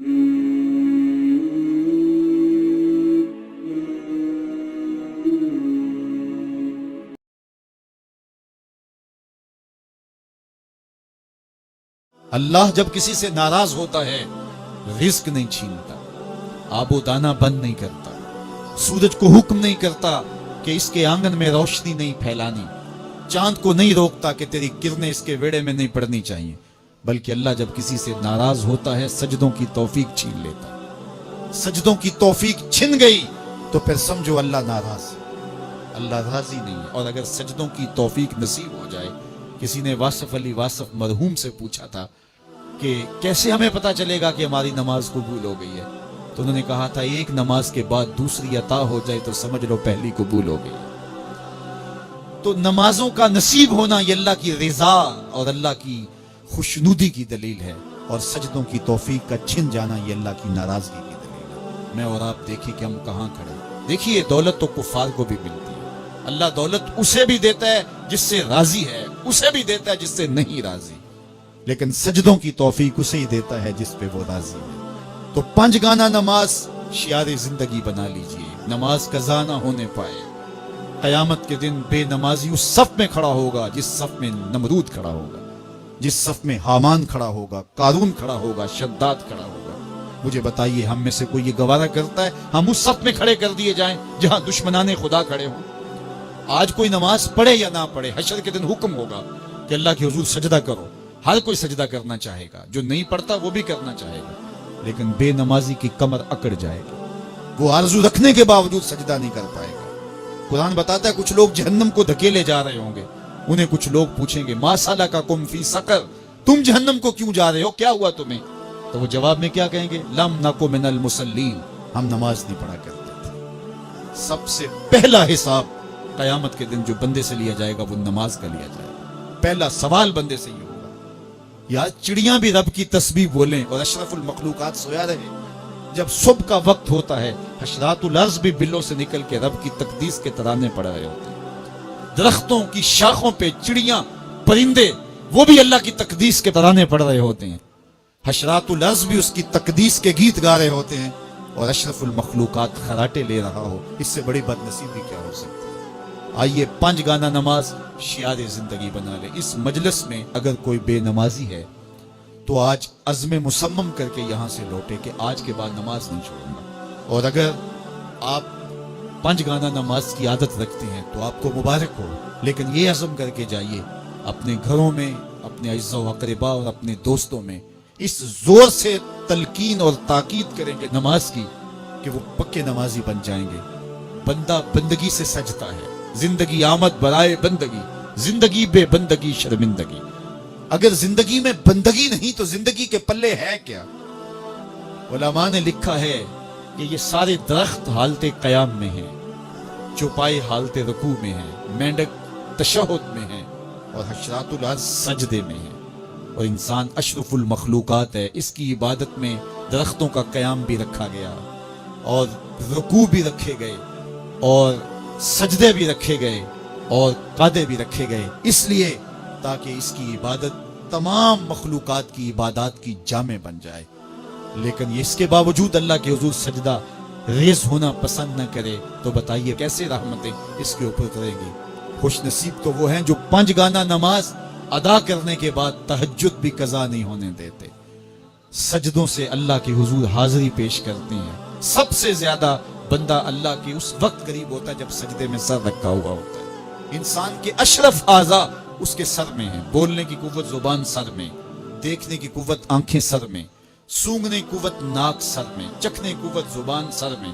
اللہ جب کسی سے ناراض ہوتا ہے رزق نہیں چھینتا، آب و دانہ بند نہیں کرتا، سورج کو حکم نہیں کرتا کہ اس کے آنگن میں روشنی نہیں پھیلانی، چاند کو نہیں روکتا کہ تیری کرنیں اس کے ویڑے میں نہیں پڑنی چاہیے، بلکہ اللہ جب کسی سے ناراض ہوتا ہے سجدوں کی توفیق چھین لیتا ہے۔ سجدوں کی توفیق چھن گئی تو پھر سمجھو اللہ ناراض ہے، اللہ راضی نہیں ہے۔ اور اگر سجدوں کی توفیق نصیب ہو جائے، کسی نے واصف علی واصف مرحوم سے پوچھا تھا کہ کیسے ہمیں پتا چلے گا کہ ہماری نماز قبول ہو گئی ہے، تو انہوں نے کہا تھا ایک نماز کے بعد دوسری عطا ہو جائے تو سمجھ لو پہلی قبول ہو گئی۔ تو نمازوں کا نصیب ہونا یہ اللہ کی رضا اور اللہ کی خوشنودی کی دلیل ہے، اور سجدوں کی توفیق کا چھن جانا یہ اللہ کی ناراضگی کی دلیل ہے۔ میں اور آپ دیکھیں کہ ہم کہاں کھڑے ہیں۔ دیکھیے دولت تو کفار کو بھی ملتی ہے، اللہ دولت اسے بھی دیتا ہے جس سے راضی ہے، اسے بھی دیتا ہے جس سے نہیں راضی، لیکن سجدوں کی توفیق اسے ہی دیتا ہے جس پہ وہ راضی ہے۔ تو 5 گانا نماز شعار زندگی بنا لیجئے، نماز قضا نہ ہونے پائے۔ قیامت کے دن بے نمازی اس صف میں کھڑا ہوگا جس صف میں نمرود کھڑا ہوگا، جس صف میں حامان کھڑا ہوگا، قارون کھڑا ہوگا، شداد کھڑا ہوگا۔ مجھے بتائیے ہم میں سے کوئی یہ گوارہ کرتا ہے ہم اس صف میں کھڑے کر دیے جائیں جہاں دشمنان خدا کھڑے ہوں؟ آج کوئی نماز پڑھے یا نہ پڑھے، حشر کے دن حکم ہوگا کہ اللہ کے حضور سجدہ کرو، ہر کوئی سجدہ کرنا چاہے گا، جو نہیں پڑھتا وہ بھی کرنا چاہے گا، لیکن بے نمازی کی کمر اکڑ جائے گی، وہ آرزو رکھنے کے باوجود سجدہ نہیں کر پائے گا۔ قرآن بتاتا ہے کچھ لوگ جہنم کو دھکیلے جا رہے ہوں گے، انہیں کچھ لوگ پوچھیں گے ما سلککم فی سقر، تم جہنم کو کیوں جا رہے ہو، کیا ہوا تمہیں؟ تو وہ جواب میں کیا کہیں گے؟ لم نکو من المصلین، ہم نماز نہیں پڑھا کرتے تھے۔ سب سے پہلا حساب قیامت کے دن جو بندے سے لیا جائے گا وہ نماز کا لیا جائے گا۔ پہلا سوال بندے سے یہ ہوگا۔ یا چڑیاں بھی رب کی تسبیح بولیں اور اشرف المخلوقات سویا رہے، جب صبح کا وقت ہوتا ہے حشرات الارض بھی بلوں سے نکل کے رب کی تقدیس کے ترانے پڑھ رہے ہوتے ہیں، درختوں کی شاخوں پہ چڑیاں پرندے وہ بھی اللہ کی تقدیس کے ترانے پڑھ رہے ہوتے ہیں، حشرات الارض بھی اس کی تقدیس کے گیت گا رہے ہوتے ہیں، اور اشرف المخلوقات خراٹے لے رہا ہو، اس سے بڑی بد نصیبی کیا ہو سکتی ہے؟ آئیے 5 گانا نماز شعار زندگی بنا لے۔ اس مجلس میں اگر کوئی بے نمازی ہے تو آج عزم مصمم کر کے یہاں سے لوٹے کہ آج کے بعد نماز نہیں چھوڑوں گا، اور اگر آپ 5 گانا نماز کی عادت رکھتے ہیں تو آپ کو مبارک ہو، لیکن یہ عزم کر کے جائیے اپنے گھروں میں، اپنے اعزاء و اقرباء اور اپنے دوستوں میں اس زور سے تلقین اور تاکید کریں گے نماز کی کہ وہ پکے نمازی بن جائیں گے۔ بندہ بندگی سے سجتا ہے، زندگی آمد برائے بندگی، زندگی بے بندگی شرمندگی۔ اگر زندگی میں بندگی نہیں تو زندگی کے پلے ہے کیا؟ علماء نے لکھا ہے کہ یہ سارے درخت حالت قیام میں ہیں، چوپائے حالت رکوع میں ہیں، مینڈک تشہد میں ہیں، اور حشرات الارض سجدے میں ہیں، اور انسان اشرف المخلوقات ہے۔ اس کی عبادت میں درختوں کا قیام بھی رکھا گیا، اور رکوع بھی رکھے گئے، اور سجدے بھی رکھے گئے، اور قعدے بھی رکھے گئے، اس لیے تاکہ اس کی عبادت تمام مخلوقات کی عبادات کی جامع بن جائے۔ لیکن اس کے باوجود اللہ کے حضور سجدہ ریز ہونا پسند نہ کرے تو بتائیے کیسے رحمتیں اس کے اوپر کرے گی؟ خوش نصیب تو وہ ہیں جو 5 گانا نماز ادا کرنے کے بعد تہجد بھی قضا نہیں ہونے دیتے، سجدوں سے اللہ کے حضور حاضری پیش کرتے ہیں۔ سب سے زیادہ بندہ اللہ کے اس وقت قریب ہوتا ہے جب سجدے میں سر رکھا ہوا ہوتا ہے۔ انسان کے اشرف اعضاء اس کے سر میں ہیں، بولنے کی قوت زبان سر میں، دیکھنے کی قوت آنکھیں سر میں، سونگنے کی قوت ناک سر میں، چکھنے کی قوت زبان سر میں،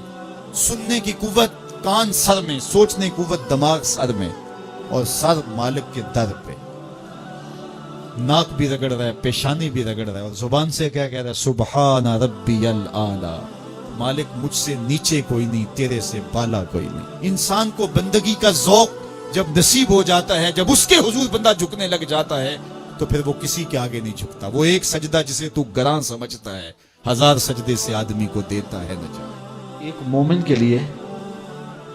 سننے کی قوت کان سر میں، سوچنے کی قوت دماغ سر میں، اور سر مالک کے در پہ۔ ناک بھی رگڑ رہا ہے، پیشانی بھی رگڑ رہا ہے، اور زبان سے کیا کہہ رہا ہے؟ سبحان ربی الاعلی، مالک مجھ سے نیچے کوئی نہیں، تیرے سے بالا کوئی نہیں۔ انسان کو بندگی کا ذوق جب نصیب ہو جاتا ہے، جب اس کے حضور بندہ جھکنے لگ جاتا ہے تو پھر وہ کسی کے آگے نہیں جھکتا۔ وہ ایک سجدہ جسے تو گراں سمجھتا ہے 1000 سجدے سے آدمی کو دیتا ہے نجات۔ ایک مومن کے لیے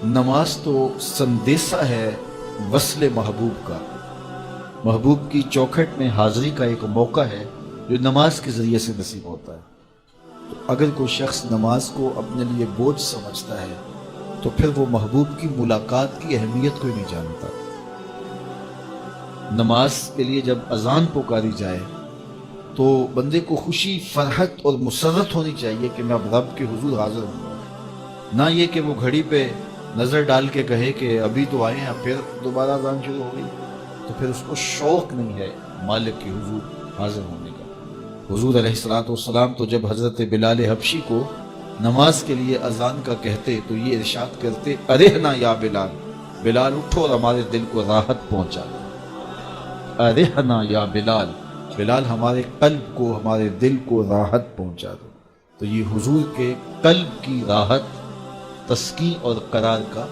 نماز تو سندیسہ ہے وصل محبوب کا، محبوب کی چوکھٹ میں حاضری کا ایک موقع ہے جو نماز کے ذریعے سے نصیب ہوتا ہے۔ تو اگر کوئی شخص نماز کو اپنے لیے بوجھ سمجھتا ہے تو پھر وہ محبوب کی ملاقات کی اہمیت کو ہی نہیں جانتا۔ نماز کے لیے جب اذان پکاری جائے تو بندے کو خوشی، فرحت اور مسرت ہونی چاہیے کہ میں اب رب کے حضور حاضر ہوں، نہ یہ کہ وہ گھڑی پہ نظر ڈال کے کہے کہ ابھی تو آئے ہیں پھر دوبارہ اذان شروع ہو گئی، تو پھر اس کو شوق نہیں ہے مالک کے حضور حاضر ہونے کا۔ حضور علیہ الصلوۃ والسلام تو جب حضرت بلال حبشی کو نماز کے لیے اذان کا کہتے تو یہ ارشاد کرتے، ارحنا یا بلال، بلال اٹھو اور ہمارے دل کو راحت پہنچا دو۔ ارحنا یا بلال، بلال ہمارے قلب کو، ہمارے دل کو راحت پہنچا دو۔ تو یہ حضور کے قلب کی راحت، تسکین اور قرار کا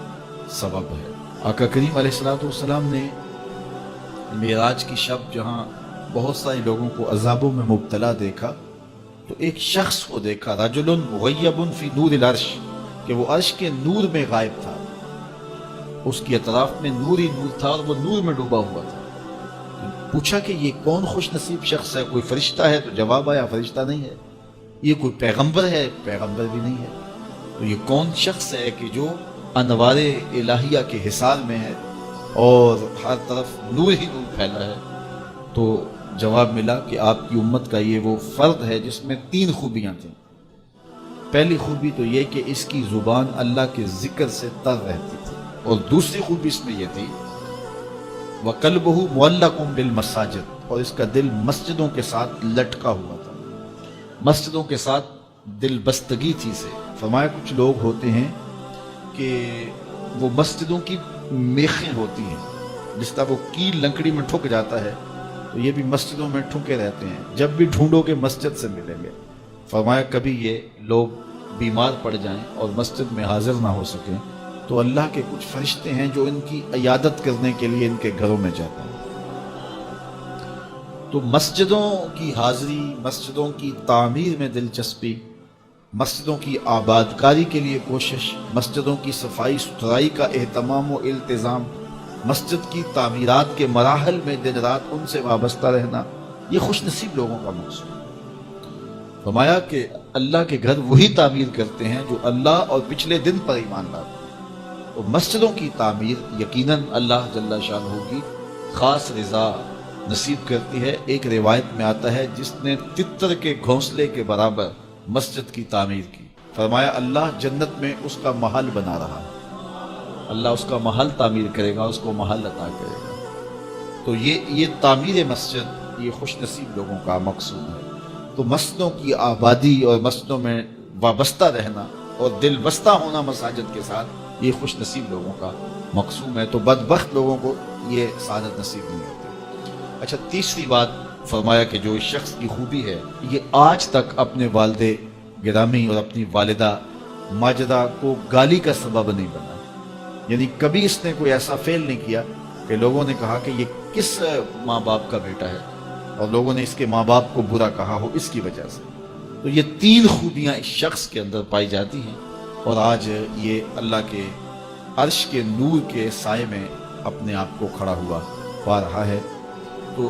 سبب ہے۔ آقا کریم علیہ الصلوۃ والسلام نے معراج کی شب جہاں بہت سارے لوگوں کو عذابوں میں مبتلا دیکھا تو ایک شخص کو دیکھا، رجل مغیب فی نور العرش، کہ وہ عرش کے نور میں غائب تھا، اس کی اطراف میں نور ہی نور تھا اور وہ نور میں ڈوبا ہوا تھا۔ پوچھا کہ یہ کون خوش نصیب شخص ہے، کوئی فرشتہ ہے؟ تو جواب آیا فرشتہ نہیں ہے۔ یہ کوئی پیغمبر ہے؟ پیغمبر بھی نہیں ہے۔ تو یہ کون شخص ہے کہ جو انوار الہیہ کے حصار میں ہے اور ہر طرف نور ہی نور پھیلا ہے؟ تو جواب ملا کہ آپ کی امت کا یہ وہ فرد ہے جس میں 3 خوبیاں تھیں۔ پہلی خوبی تو یہ کہ اس کی زبان اللہ کے ذکر سے تر رہتی تھی، اور دوسری خوبی اس میں یہ تھی وَقَلْبُهُ مُعَلَّقٌ بِالْمَسَاجِدِ، اور اس کا دل مسجدوں کے ساتھ لٹکا ہوا تھا، مسجدوں کے ساتھ دل بستگی تھی سے۔ فرمایا کچھ لوگ ہوتے ہیں کہ وہ مسجدوں کی میخیں ہوتی ہیں، جس طرح وہ کیل لکڑی میں ٹھک جاتا ہے تو یہ بھی مسجدوں میں ٹھکے رہتے ہیں، جب بھی ڈھونڈو کہ مسجد سے ملیں گے۔ فرمایا کبھی یہ لوگ بیمار پڑ جائیں اور مسجد میں حاضر نہ ہو سکیں تو اللہ کے کچھ فرشتے ہیں جو ان کی عیادت کرنے کے لیے ان کے گھروں میں جاتے ہیں۔ تو مسجدوں کی حاضری، مسجدوں کی تعمیر میں دلچسپی، مسجدوں کی آباد کاری کے لیے کوشش، مسجدوں کی صفائی ستھرائی کا اہتمام و التزام، مسجد کی تعمیرات کے مراحل میں دن رات ان سے وابستہ رہنا، یہ خوش نصیب لوگوں کا مقصود ہے۔ فرمایا کہ اللہ کے گھر وہی تعمیر کرتے ہیں جو اللہ اور پچھلے دن پر ایمان لاتے ہیں۔ تو مسجدوں کی تعمیر یقیناً اللہ جل شانہ کی خاص رضا نصیب کرتی ہے۔ ایک روایت میں آتا ہے جس نے تتر کے گھونسلے کے برابر مسجد کی تعمیر کی، فرمایا اللہ جنت میں اس کا محل بنا رہا ہے، اللہ اس کا محل تعمیر کرے گا، اس کو محل عطا کرے گا۔ تو یہ تعمیر مسجد یہ خوش نصیب لوگوں کا مقصود ہے۔ تو مسجدوں کی آبادی اور مسجدوں میں وابستہ رہنا اور دل بستہ ہونا مساجد کے ساتھ، یہ خوش نصیب لوگوں کا مقصود ہے۔ تو بدبخت لوگوں کو یہ سعادت نصیب نہیں ہوتی۔ اچھا، تیسری بات فرمایا کہ جو اس شخص کی خوبی ہے، یہ آج تک اپنے والد گرامی اور اپنی والدہ ماجدہ کو گالی کا سبب نہیں بنا، یعنی کبھی اس نے کوئی ایسا فعل نہیں کیا کہ لوگوں نے کہا کہ یہ کس ماں باپ کا بیٹا ہے اور لوگوں نے اس کے ماں باپ کو برا کہا ہو اس کی وجہ سے۔ تو یہ 3 خوبیاں اس شخص کے اندر پائی جاتی ہیں، اور آج یہ اللہ کے عرش کے نور کے سائے میں اپنے آپ کو کھڑا ہوا پا رہا ہے۔ تو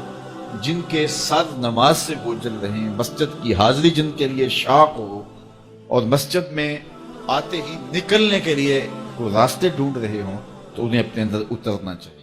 جن کے سر نماز سے بوجھل رہے، مسجد کی حاضری جن کے لیے شوق ہو، اور مسجد میں آتے ہی نکلنے کے لیے کوئی راستے ڈھونڈ رہے ہوں، تو انہیں اپنے اندر اترنا چاہیے۔